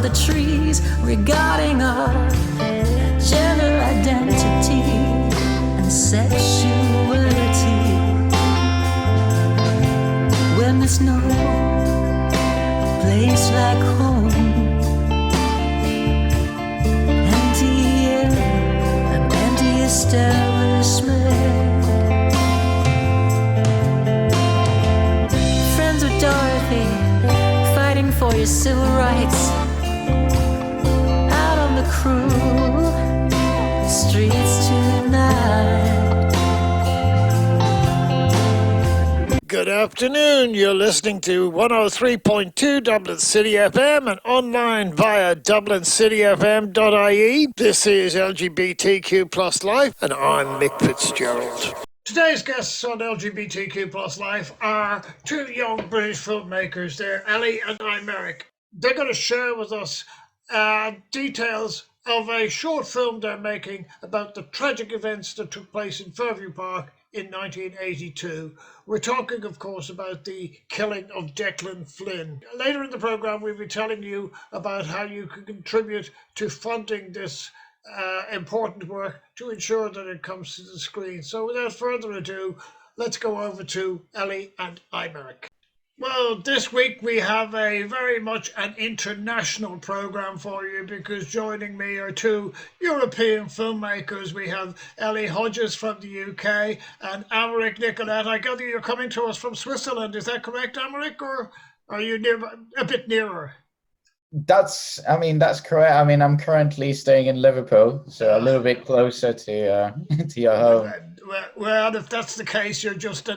of the trees regarding our gender identity and sexuality. When there's no place like home, empty air, an empty establishment. Friends with Dorothy, fighting for your civil rights. Out on the cruel streets tonight. Good afternoon. You're listening to 103.2 Dublin City FM and online via DublinCity-FM.ie. This is LGBTQ+life and I'm Mick Fitzgerald. Today's guests on LGBTQ+life are two young British filmmakers. They're Ellie and I'm Eric. They're going to share with us details of a short film they're making about the tragic events that took place in Fairview Park in 1982. We're talking, of course, about the killing of Declan Flynn. Later in the programme, we'll be telling you about how you can contribute to funding this important work to ensure that it comes to the screen. So without further ado, let's go over to Ellie and Imeric. Well, this week we have a very much an international programme for you because joining me are two European filmmakers. We have Ellie Hodges from the UK and Imeric Nicolette. I gather you're coming to us from Switzerland. Is that correct, Imeric, or are you a bit nearer? That's correct. I mean, I'm currently staying in Liverpool, so a little bit closer to your home. Well, if that's the case, you're just a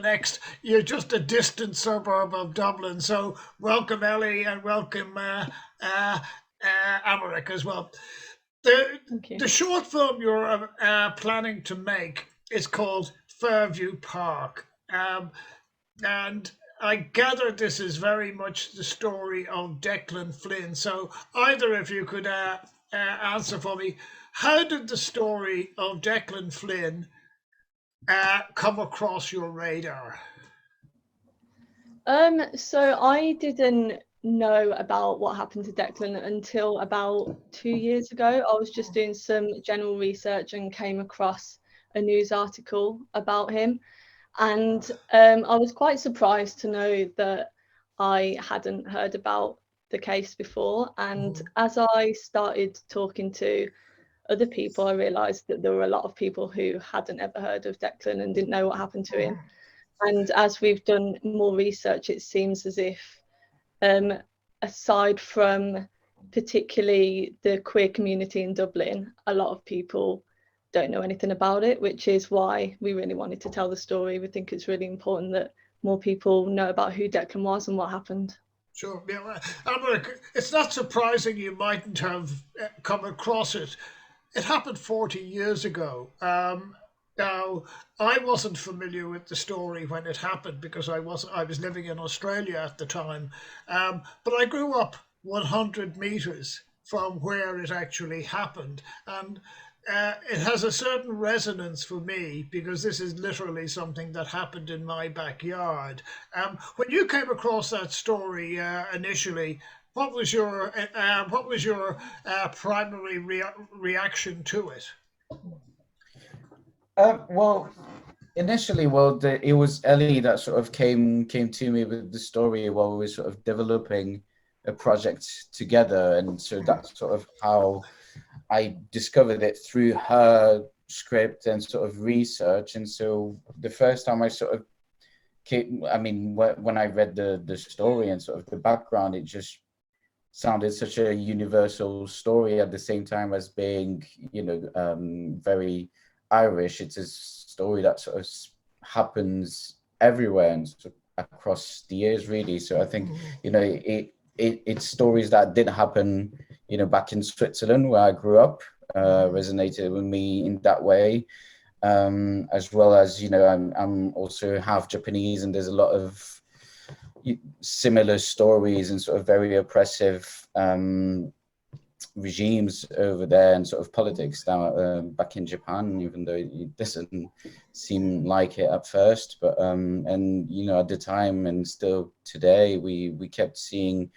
distant suburb of Dublin. So welcome, Ellie, and welcome Imeric as well. The short film you're planning to make is called Fairview Park, and I gather this is very much the story of Declan Flynn. So either of you could answer for me, how did the story of Declan Flynn come across your radar? So I didn't know about what happened to Declan until about 2 years ago. I was just doing some general research and came across a news article about him. And I was quite surprised to know that I hadn't heard about the case before. And as I started talking to other people, I realised that there were a lot of people who hadn't ever heard of Declan and didn't know what happened to him. And as we've done more research, it seems as if, aside from particularly the queer community in Dublin, a lot of people don't know anything about it, which is why we really wanted to tell the story. We think it's really important that more people know about who Declan was and what happened. Sure. Yeah, Imeric, it's not surprising you mightn't have come across it. It happened 40 years ago. Now, I wasn't familiar with the story when it happened because I was living in Australia at the time. But I grew up 100 metres from where it actually happened. And it has a certain resonance for me because this is literally something that happened in my backyard. When you came across that story initially, what was your primary reaction to it? Initially, it was Ellie that sort of came to me with the story while we were sort of developing a project together, and so that's sort of how I discovered it through her script and sort of research. And so the first time I sort of when I read the story and sort of the background, it just sounded such a universal story at the same time as being, very Irish. It's a story that sort of happens everywhere and sort of across the years, really. So I think, it's stories that did happen, back in Switzerland where I grew up, resonated with me in that way. As well as, I'm also half Japanese, and there's a lot of similar stories and sort of very oppressive regimes over there and sort of politics now back in Japan, even though it doesn't seem like it at first. But at the time and still today, we kept seeing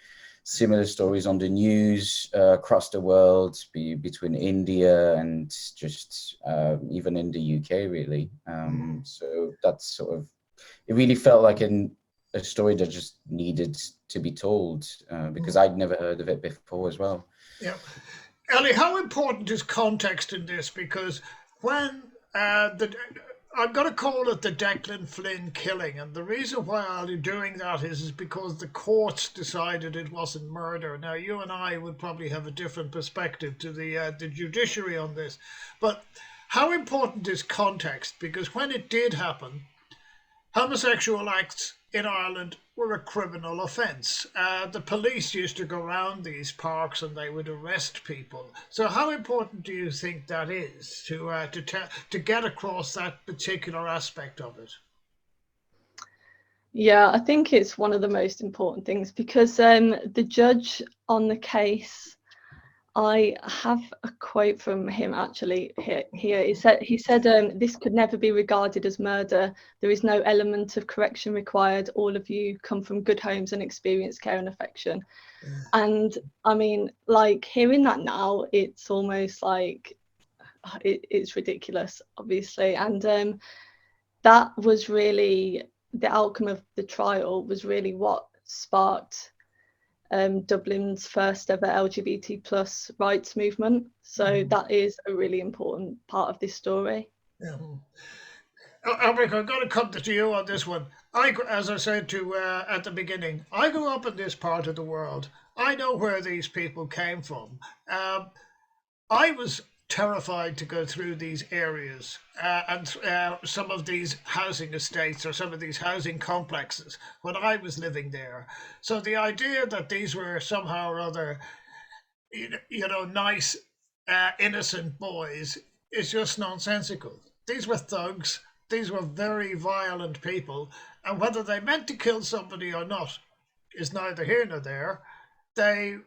similar stories on the news across the world, between India and just even in the UK, really. So that's sort of, it really felt like a story that just needed to be told because I'd never heard of it before as well. Yeah. Ellie, how important is context in this? Because when I'm going to call it the Declan Flynn killing, and the reason why I'm doing that is because the courts decided it wasn't murder. Now, you and I would probably have a different perspective to the judiciary on this, but how important is context? Because when it did happen, homosexual acts in Ireland were a criminal offence. The police used to go around these parks and they would arrest people. So how important do you think that is to get across that particular aspect of it? Yeah, I think it's one of the most important things because the judge on the case, I have a quote from him actually here. He said, this could never be regarded as murder. There is no element of correction required. All of you come from good homes and experience care and affection. And I mean, like hearing that now, it's almost like it's ridiculous, obviously. And that was really the outcome of the trial, was really what sparked Dublin's first ever LGBT+ rights movement. So that is a really important part of this story. Yeah. Albert, I'm going to come to you on this one. As I said at the beginning, I grew up in this part of the world. I know where these people came from. I was terrified to go through these areas and some of these housing estates or some of these housing complexes when I was living there. So the idea that these were somehow or other, nice, innocent boys is just nonsensical. These were thugs. These were very violent people. And whether they meant to kill somebody or not is neither here nor there. They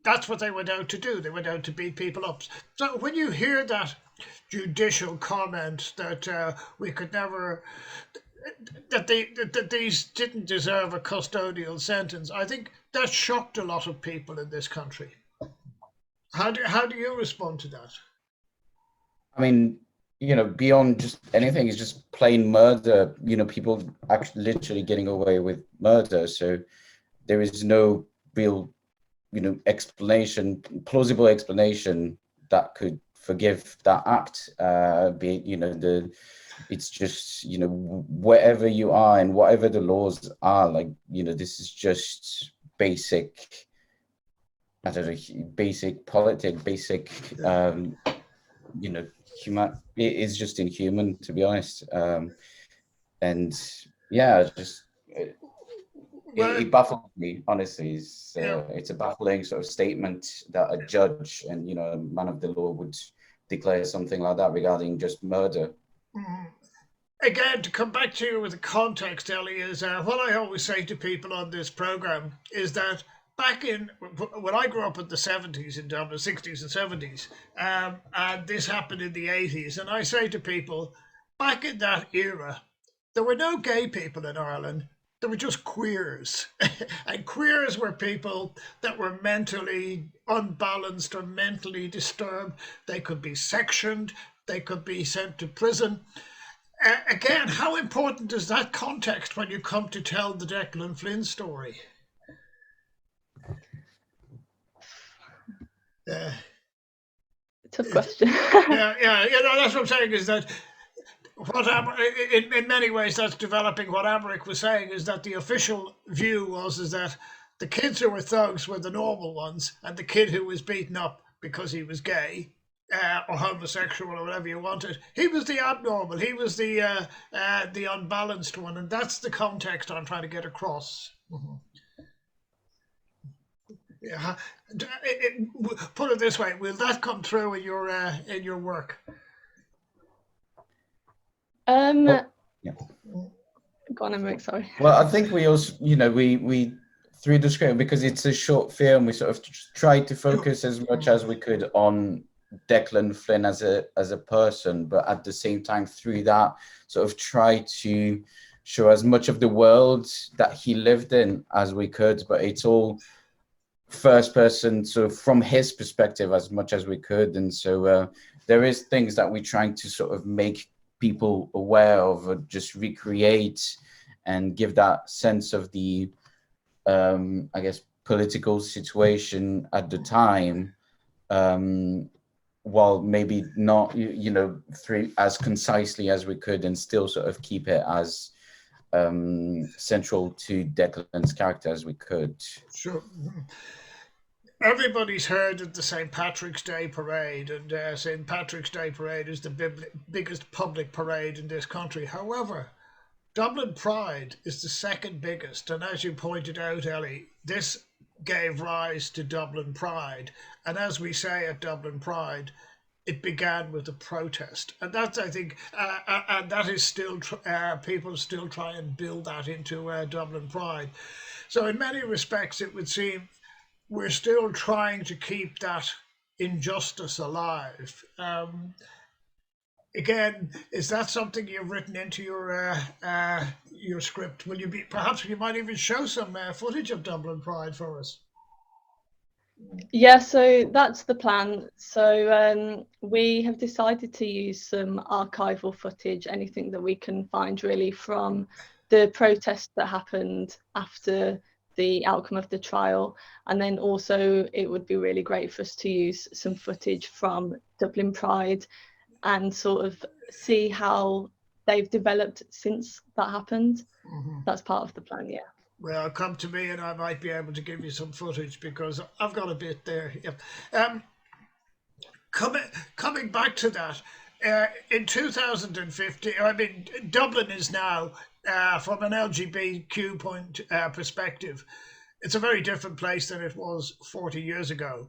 that's what they went out to do. They went out to beat people up. So when you hear that judicial comment that we could never, that these didn't deserve a custodial sentence, I think that shocked a lot of people in this country. How do you respond to that? I mean, beyond just anything, is just plain murder. People actually literally getting away with murder. So there is no real plausible explanation that could forgive that act. It's just, wherever you are and whatever the laws are, like, this is just basic, I don't know, basic politics, basic, human. It is just inhuman, to be honest. And yeah, just. It baffles me, honestly. It's a baffling sort of statement that a judge and a man of the law would declare something like that regarding just murder. Again, to come back to you with the context, Ellie, is what I always say to people on this program is that back when I grew up in the 70s in Dublin, 60s and 70s, and this happened in the 80s, and I say to people, back in that era, there were no gay people in Ireland. There were just queers. And queers were people that were mentally unbalanced or mentally disturbed. They could be sectioned. They could be sent to prison. Again, how important is that context when you come to tell the Declan Flynn story? Tough question. yeah, that's what I'm saying is that in many ways that's developing what Amric was saying, is that the official view is that the kids who were thugs were the normal ones, and the kid who was beaten up because he was gay or homosexual or whatever you wanted, he was the abnormal, he was the unbalanced one, and that's the context I'm trying to get across. Mm-hmm. Yeah, put it this way: will that come through in your work? Yeah. Go on, Emmerich, sorry. Well, I think we also, we through the script, because it's a short film, we sort of tried to focus as much as we could on Declan Flynn as a person, but at the same time through that sort of try to show as much of the world that he lived in as we could, but it's all first person, so from his perspective as much as we could. And so there is things that we're trying to sort of make people aware of, or just recreate and give that sense of the I guess political situation at the time, while maybe not through as concisely as we could, and still sort of keep it as central to Declan's character as we could. Sure. Everybody's heard of the St. Patrick's Day Parade, and St. Patrick's Day Parade is the biggest public parade in this country. However, Dublin Pride is the second biggest, and as you pointed out, Ellie, this gave rise to Dublin Pride. And as we say at Dublin Pride, it began with a protest, and that's, I think, and that is still people still try and build that into Dublin Pride. So in many respects, it would seem we're still trying to keep that injustice alive. Again, is that something you've written into your script? Will you be, perhaps you might even show some footage of Dublin Pride for us? Yeah, so that's the plan. So we have decided to use some archival footage, anything that we can find really from the protest that happened after the outcome of the trial. And then also it would be really great for us to use some footage from Dublin Pride and sort of see how they've developed since that happened. Mm-hmm. That's part of the plan, yeah. Well, come to me and I might be able to give you some footage, because I've got a bit there. Yeah. Coming back to that, in 2015, I mean, Dublin is now, from an LGBTQ perspective, it's a very different place than it was 40 years ago.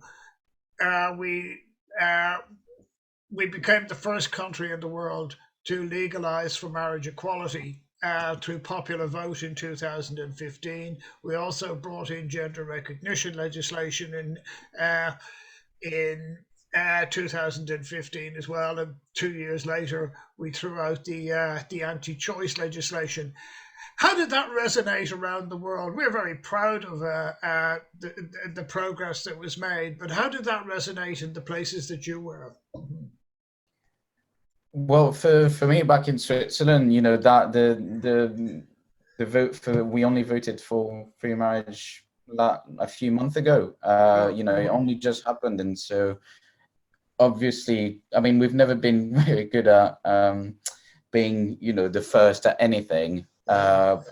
We became the first country in the world to legalise for marriage equality through popular vote in 2015. We also brought in gender recognition legislation in 2015 as well, and 2 years later we threw out the anti-choice legislation. How did that resonate around the world? We're very proud of the progress that was made, but how did that resonate in the places that you were? Well, for me back in Switzerland, that the vote for, we only voted for free marriage a few months ago. It only just happened, and so obviously, I mean, we've never been very good at being, the first at anything. But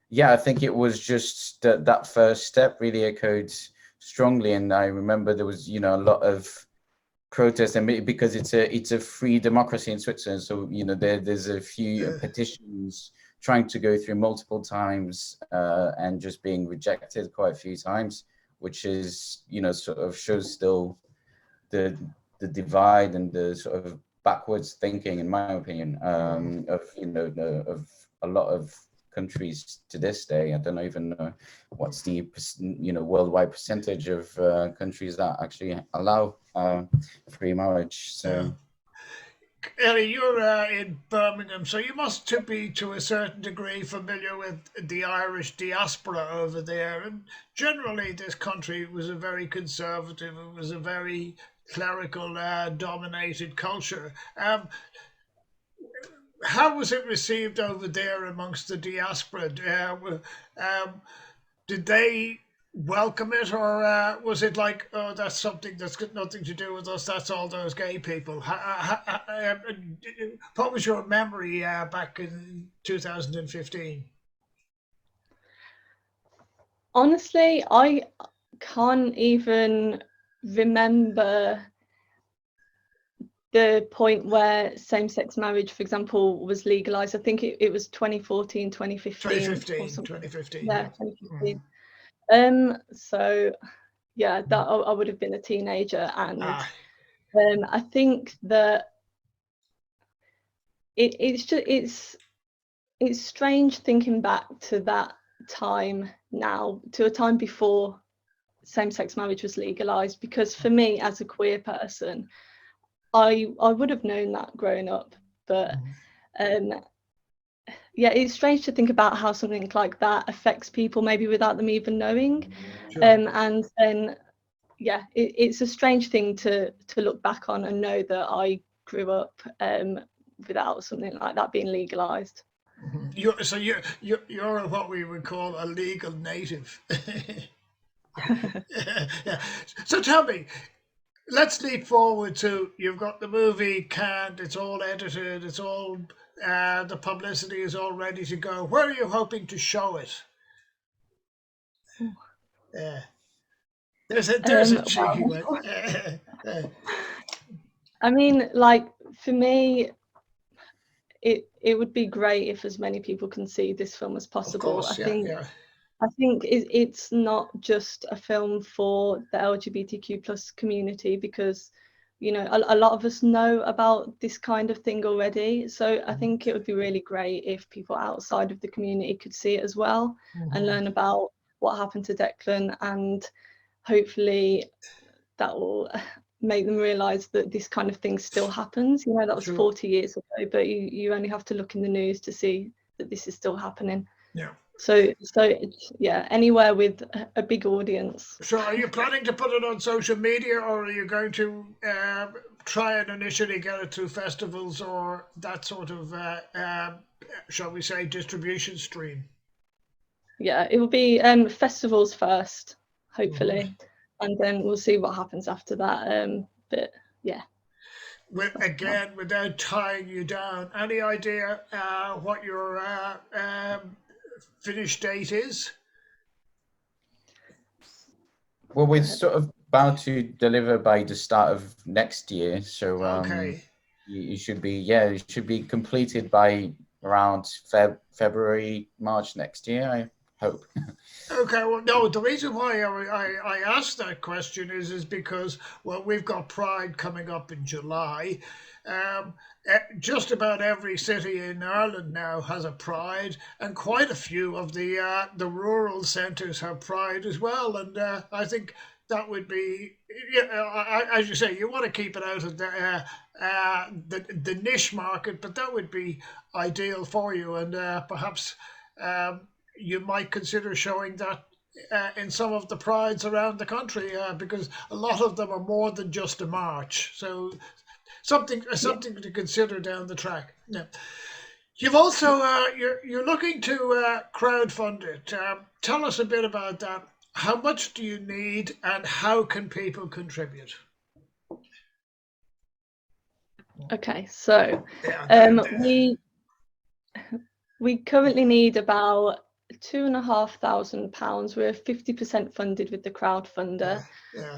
yeah, I think it was just that first step really echoed strongly, and I remember there was, a lot of protest, and because it's a free democracy in Switzerland, so there's a few petitions trying to go through multiple times and just being rejected quite a few times, which is sort of shows still the divide and the sort of backwards thinking, in my opinion, of a lot of countries to this day. I don't even know what's the worldwide percentage of countries that actually allow free marriage. So Ellie, you're in Birmingham, so you must be to a certain degree familiar with the Irish diaspora over there. And generally this country was a very conservative, it was a very clerical dominated culture. How was it received over there amongst the diaspora? Did they welcome it, or was it like, oh, that's something that's got nothing to do with us, that's all those gay people? What was your memory back in 2015? Honestly, I can't even remember the point where same-sex marriage, for example, was legalized. I think it was 2014, 2015 or something. 2015. Yeah, 2015. So yeah, that I would have been a teenager, and I think that it's strange thinking back to that time now, to a time before same-sex marriage was legalized, because for me as a queer person, I would have known that growing up, but yeah, it's strange to think about how something like that affects people maybe without them even knowing. Sure. And then yeah, it's a strange thing to look back on and know that I grew up without something like that being legalized. You're what we would call a legal native. Yeah. So tell me, let's leap forward to you've got the movie canned, it's all edited, it's all the publicity is all ready to go. Where are you hoping to show it? Yeah. There's a cheeky one. I mean, like for me, it would be great if as many people can see this film as possible. Of course, I think it's not just a film for the LGBTQ plus community, because you know a lot of us know about this kind of thing already. So I think it would be really great if people outside of the community could see it as well and learn about what happened to Declan, and hopefully that will make them realise that this kind of thing still happens. You know, that was Sure. 40 years ago, but you only have to look in the news to see that this is still happening. Yeah. So yeah, anywhere with a big audience. So are you planning to put it on social media, or are you going to try and initially get it through festivals or that sort of, shall we say, distribution stream? Yeah, it will be festivals first, hopefully, and then we'll see what happens after that. But yeah. Again, without tying you down, any idea what your finish date is? Well, we're sort of about to deliver by the start of next year, so Okay. it should be completed by around February, March next year, I hope. Okay, well, no, the reason why I asked that question is because, well, we've got Pride coming up in July. Just about every city in Ireland now has a Pride, and quite a few of the rural centres have Pride as well. And I think that would be, as you say, you want to keep it out of the niche market, but that would be ideal for you, and perhaps. You might consider showing that in some of the prides around the country, because a lot of them are more than just a march. So something to consider down the track. Yeah. You've also you're looking to crowdfund it. Tell us a bit about that. How much do you need, and how can people contribute? Okay, so we currently need about £2,500. We're 50% funded with the crowdfunder,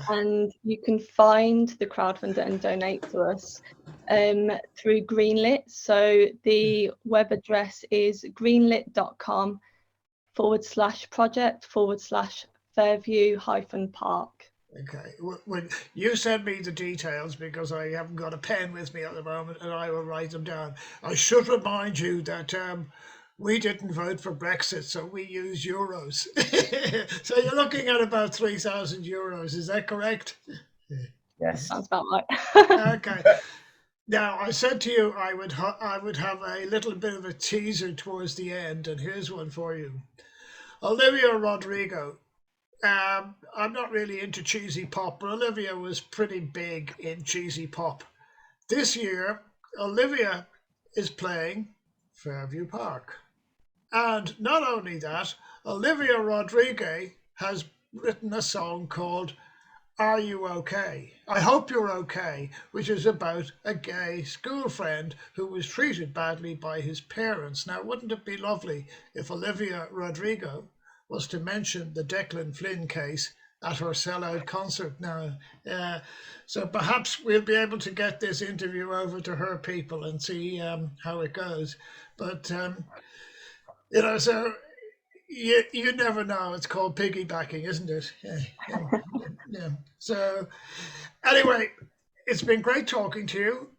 and you can find the crowdfunder and donate to us through Greenlit. So the web address is greenlit.com/project/Fairview-Park. Okay, when you send me the details, because I haven't got a pen with me at the moment, and I will write them down. I should remind you that we didn't vote for Brexit, so we use euros. So you're looking at about €3,000. Is that correct? Yes. Sounds about right. Okay. Now, I said to you I would have a little bit of a teaser towards the end, and here's one for you. Olivia Rodrigo. I'm not really into cheesy pop, but Olivia was pretty big in cheesy pop. This year, Olivia is playing Fairview Park. And not only that, Olivia Rodrigo has written a song called Are You Okay? I Hope You're Okay, which is about a gay school friend who was treated badly by his parents. Now, wouldn't it be lovely if Olivia Rodrigo was to mention the Declan Flynn case at her sellout concert now? So perhaps we'll be able to get this interview over to her people and see how it goes. But, so you never know. It's called piggybacking, isn't it? Yeah. So anyway, it's been great talking to you.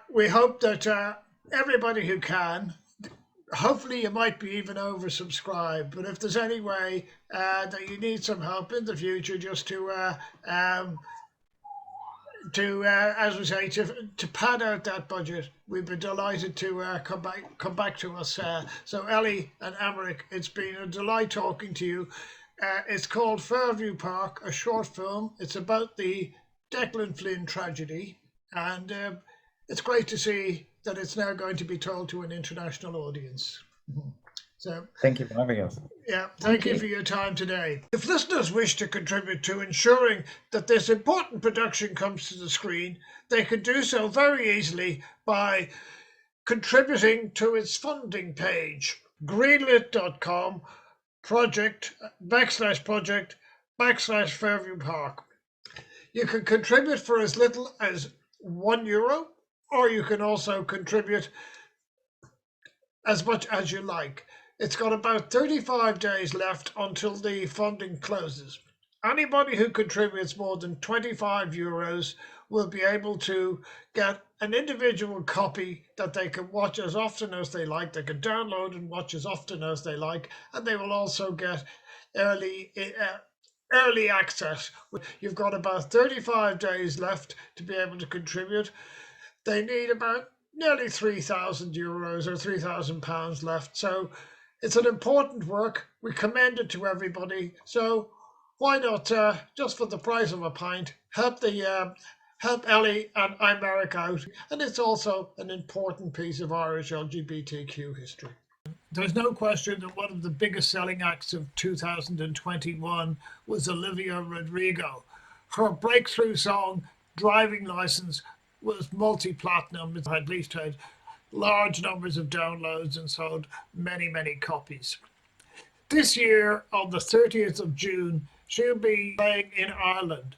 We hope that everybody who can, hopefully you might be even oversubscribed, but if there's any way that you need some help in the future just to as we say, to pad out that budget. We've been delighted to come back to us. So Ellie and Emmerich, it's been a delight talking to you. It's called Fairview Park, a short film. It's about the Declan Flynn tragedy, and it's great to see that it's now going to be told to an international audience. So thank you for having us. Yeah, thank you for your time today. If listeners wish to contribute to ensuring that this important production comes to the screen, they can do so very easily by contributing to its funding page, greenlit.com project/Fairview Park. You can contribute for as little as €1, or you can also contribute as much as you like. It's got about 35 days left until the funding closes. Anybody who contributes more than €25 will be able to get an individual copy that they can watch as often as they like. They can download and watch as often as they like, and they will also get early access. You've got about 35 days left to be able to contribute. They need about nearly €3,000 or £3,000 left. So it's an important work. We commend it to everybody. So why not, just for the price of a pint, help Ellie and Imeric out. And it's also an important piece of Irish LGBTQ history. There's no question that one of the biggest selling acts of 2021 was Olivia Rodrigo. Her breakthrough song, Driving License, was multi-platinum. It at least had large numbers of downloads and sold many, many copies. This year, on the 30th of June, she'll be playing in Ireland.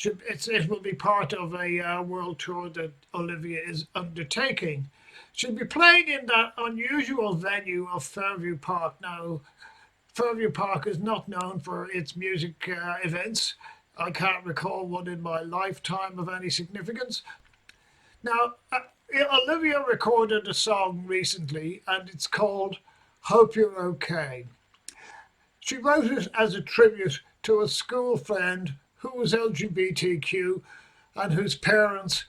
It will be part of a world tour that Olivia is undertaking. She'll be playing in that unusual venue of Fairview Park. Now, Fairview Park is not known for its music events. I can't recall one in my lifetime of any significance. Now, Olivia recorded a song recently, and it's called Hope You're Okay. She wrote it as a tribute to a school friend who was LGBTQ and whose parents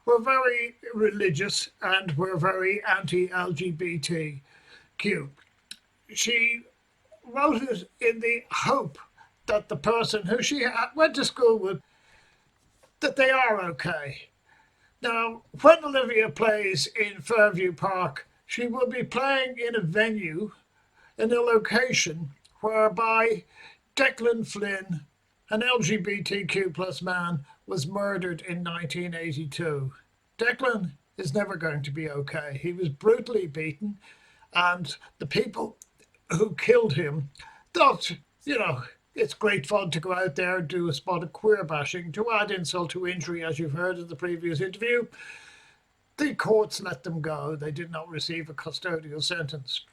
were very religious and were very anti-LGBTQ. She wrote it in the hope that the person who she went to school with, that they are okay. Now, when Olivia plays in Fairview Park, she will be playing in a venue, in a location whereby Declan Flynn, an LGBTQ+ man, was murdered in 1982. Declan is never going to be okay. He was brutally beaten, and the people who killed him thought, it's great fun to go out there and do a spot of queer bashing. To add insult to injury, as you've heard in the previous interview, the courts let them go. They did not receive a custodial sentence.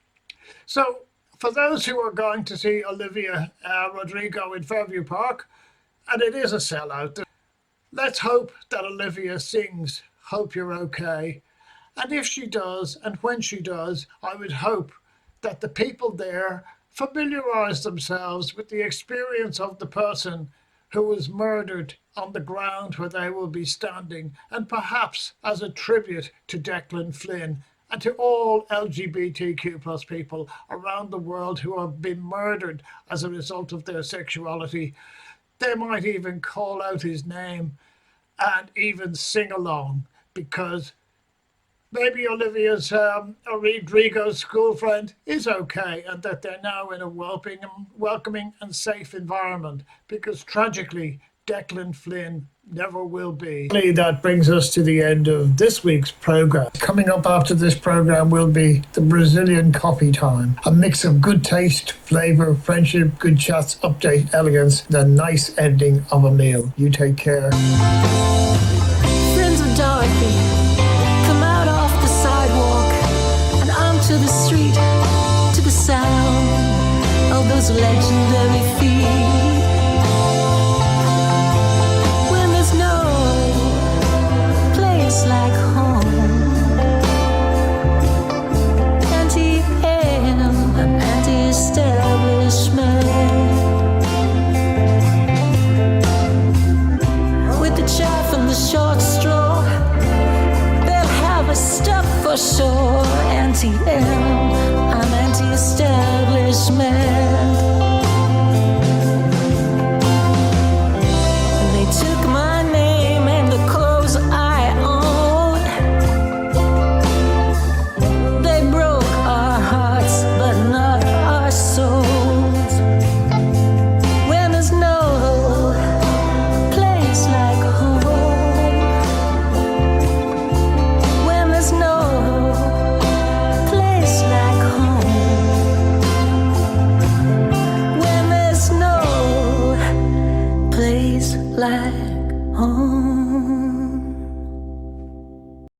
So for those who are going to see Olivia Rodrigo in Fairview Park, and it is a sellout, let's hope that Olivia sings Hope You're Okay. And if she does, and when she does, I would hope that the people there familiarise themselves with the experience of the person who was murdered on the ground where they will be standing, and perhaps as a tribute to Declan Flynn and to all LGBTQ+ people around the world who have been murdered as a result of their sexuality, they might even call out his name and even sing along, because maybe Olivia's Rodrigo's school friend is okay, and that they're now in a welcoming and safe environment, because tragically Declan Flynn never will be. That brings us to the end of this week's programme. Coming up after this programme will be the Brazilian coffee time, a mix of good taste, flavour, friendship, good chats, update, elegance, the nice ending of a meal. You take care. Friends of Dorothy come out off the sidewalk and onto the street to the sound of those legendary